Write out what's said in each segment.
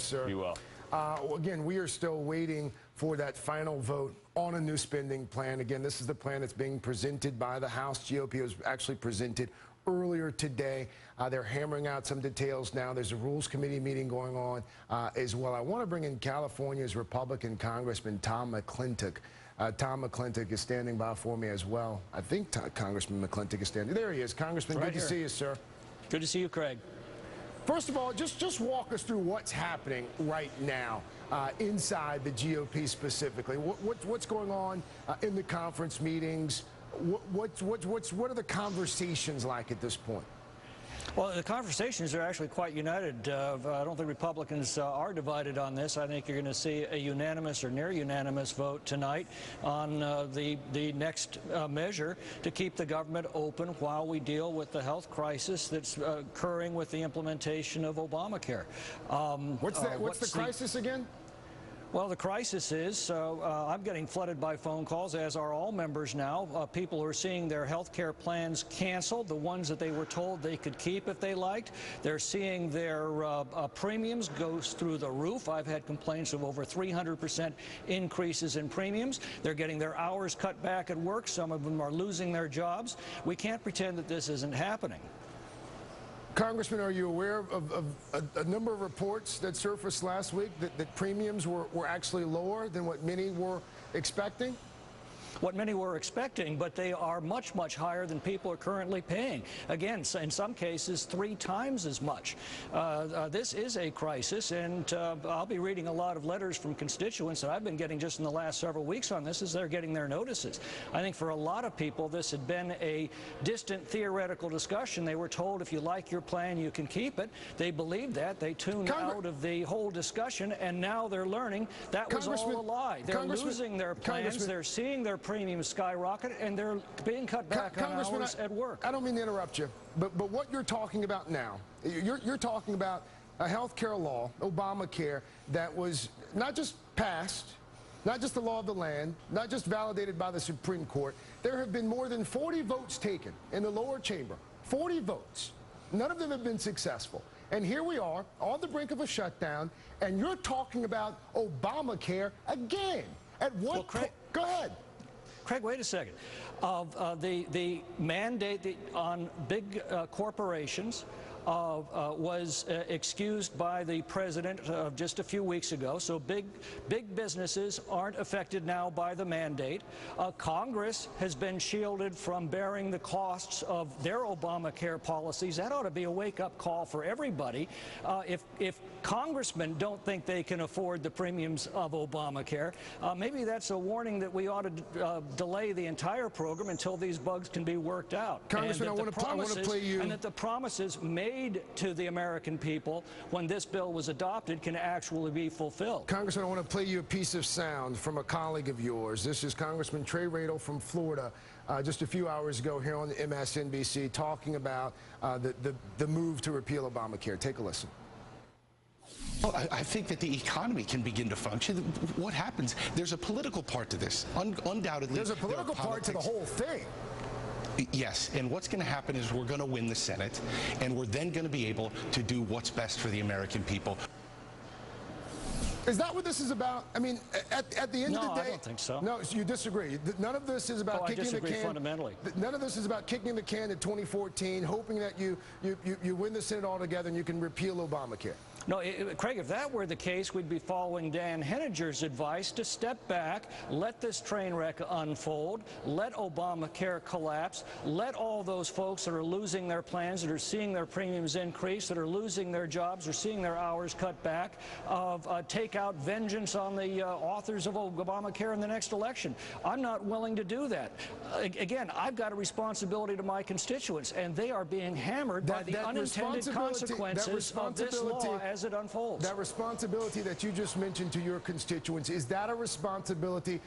Sir. Be well. Again, we are still waiting for that final vote on a new spending plan. Again, this is the plan that's being presented by the House. GOP was actually presented earlier today. They're hammering out some details now. There's a Rules Committee meeting going on as well. I want to bring in California's Republican Congressman Tom McClintock. Tom McClintock is standing by for me as well. I think Congressman McClintock is standing. There he is. Congressman, good to see you, sir. Good to see you, Craig. First of all, just walk us through what's happening right now inside the GOP specifically. What's going on in the conference meetings? What are the conversations like at this point? Well, the conversations are actually quite united. I don't think Republicans are divided on this. I think you're going to see a unanimous or near unanimous vote tonight on the next measure to keep the government open while we deal with the health crisis that's occurring with the implementation of Obamacare. What's the crisis again? Well, the crisis is, I'm getting flooded by phone calls, as are all members now. People who are seeing their health care plans canceled, the ones that they were told they could keep if they liked. They're seeing their premiums go through the roof. I've had complaints of over 300% increases in premiums. They're getting their hours cut back at work. Some of them are losing their jobs. We can't pretend that this isn't happening. Congressman, are you aware of a number of reports that surfaced last week that premiums were actually lower than what many were expecting? What many were expecting, but they are much, much higher than people are currently paying. Again, in some cases, 3 times as much. This is a crisis, and I'll be reading a lot of letters from constituents that I've been getting just in the last several weeks on this as they're getting their notices. I think for a lot of people, this had been a distant theoretical discussion. They were told if you like your plan, you can keep it. They believed that. They tuned out of the whole discussion, and now they're learning that was all a lie. They're losing their plans. They're seeing their premiums skyrocket, and they're being cut back on hours at work. I don't mean to interrupt you, but what you're talking about now, you're talking about a health care law, Obamacare, that was not just passed, not just the law of the land, not just validated by the Supreme Court. There have been more than 40 votes taken in the lower chamber, 40 votes. None of them have been successful. And here we are on the brink of a shutdown, and you're talking about Obamacare again. At what point? Go ahead. Craig, wait a second. The mandate on big corporations was excused by the president just a few weeks ago. So big businesses aren't affected now by the mandate. Congress has been shielded from bearing the costs of their Obamacare policies. That ought to be a wake-up call for everybody. If congressmen don't think they can afford the premiums of Obamacare, maybe that's a warning that we ought to delay the entire program until these bugs can be worked out. Congressman, I want to play you. And that the promises made to the American people when this bill was adopted can actually be fulfilled. Congressman, I want to play you a piece of sound from a colleague of yours. This is Congressman Trey Radel from Florida just a few hours ago here on the MSNBC talking about the move to repeal Obamacare. Take a listen. Well, I think that the economy can begin to function. What happens? There's a political part to this. Undoubtedly, there's a political part to the whole thing. Yes, and what's going to happen is we're going to win the Senate, and we're then going to be able to do what's best for the American people. Is that what this is about? I mean, at the end of the day... No, I don't think so. No, you disagree. None of this is about kicking the can... I disagree fundamentally. None of this is about kicking the can in 2014, hoping that you win the Senate altogether and you can repeal Obamacare. No, Craig, if that were the case, we'd be following Dan Henninger's advice to step back, let this train wreck unfold, let Obamacare collapse, let all those folks that are losing their plans, that are seeing their premiums increase, that are losing their jobs, or seeing their hours cut back, take out vengeance on the authors of Obamacare in the next election. I'm not willing to do that. Again, I've got a responsibility to my constituents, and they are being hammered by the unintended consequences of this law as it unfolds. That responsibility that you just mentioned to your constituents, is that a responsibility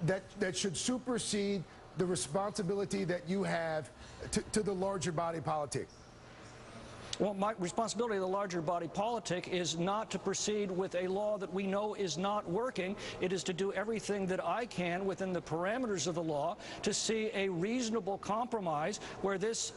that should supersede the responsibility that you have to the larger body politic? Well, my responsibility of the larger body politic is not to proceed with a law that we know is not working. It is to do everything that I can within the parameters of the law to see a reasonable compromise where this,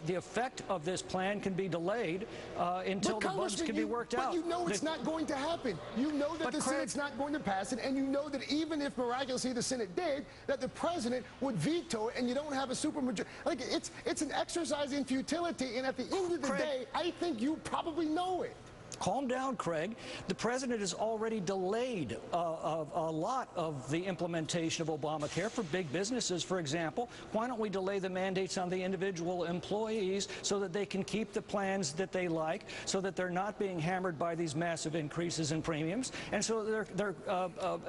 the effect of this plan can be delayed until the bugs can be worked out. But you know it's not going to happen. You know that the Senate's not going to pass it, and you know that even if miraculously the Senate did, that the president would veto it, and you don't have a supermajority. Like, it's an exercise in futility, and at the end of the day, I think you probably know it. Calm down, Craig. The president has already delayed a lot of the implementation of Obamacare for big businesses, for example. Why don't we delay the mandates on the individual employees so that they can keep the plans that they like, so that they're not being hammered by these massive increases in premiums, and so their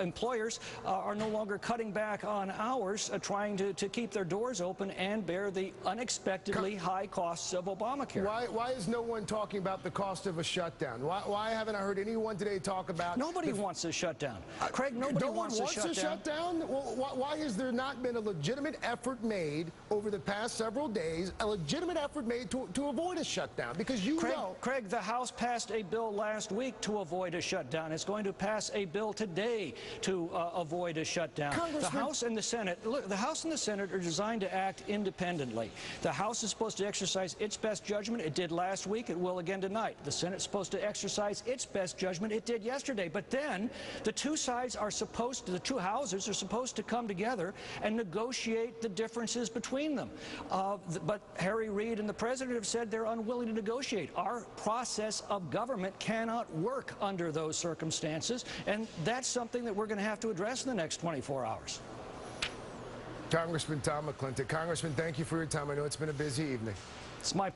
employers are no longer cutting back on hours trying to keep their doors open and bear the unexpectedly high costs of Obamacare. Why is no one talking about the cost of a shutdown? Why haven't I heard anyone today talk about... Nobody wants a shutdown. Craig, nobody wants a shutdown. Well, why has there not been a legitimate effort made over the past several days, a legitimate effort made to avoid a shutdown? Because Craig, the House passed a bill last week to avoid a shutdown. It's going to pass a bill today to avoid a shutdown. The House and the Senate, look, the House and the Senate are designed to act independently. The House is supposed to exercise its best judgment. It did last week. It will again tonight. The Senate's supposed to exercise its best judgment. It did yesterday. But then the two houses are supposed to come together and negotiate the differences between them. But Harry Reid and the president have said they're unwilling to negotiate. Our process of government cannot work under those circumstances, and that's something that we're going to have to address in the next 24 hours. Congressman Tom McClintock. Congressman, thank you for your time. I know it's been a busy evening. It's my pleasure.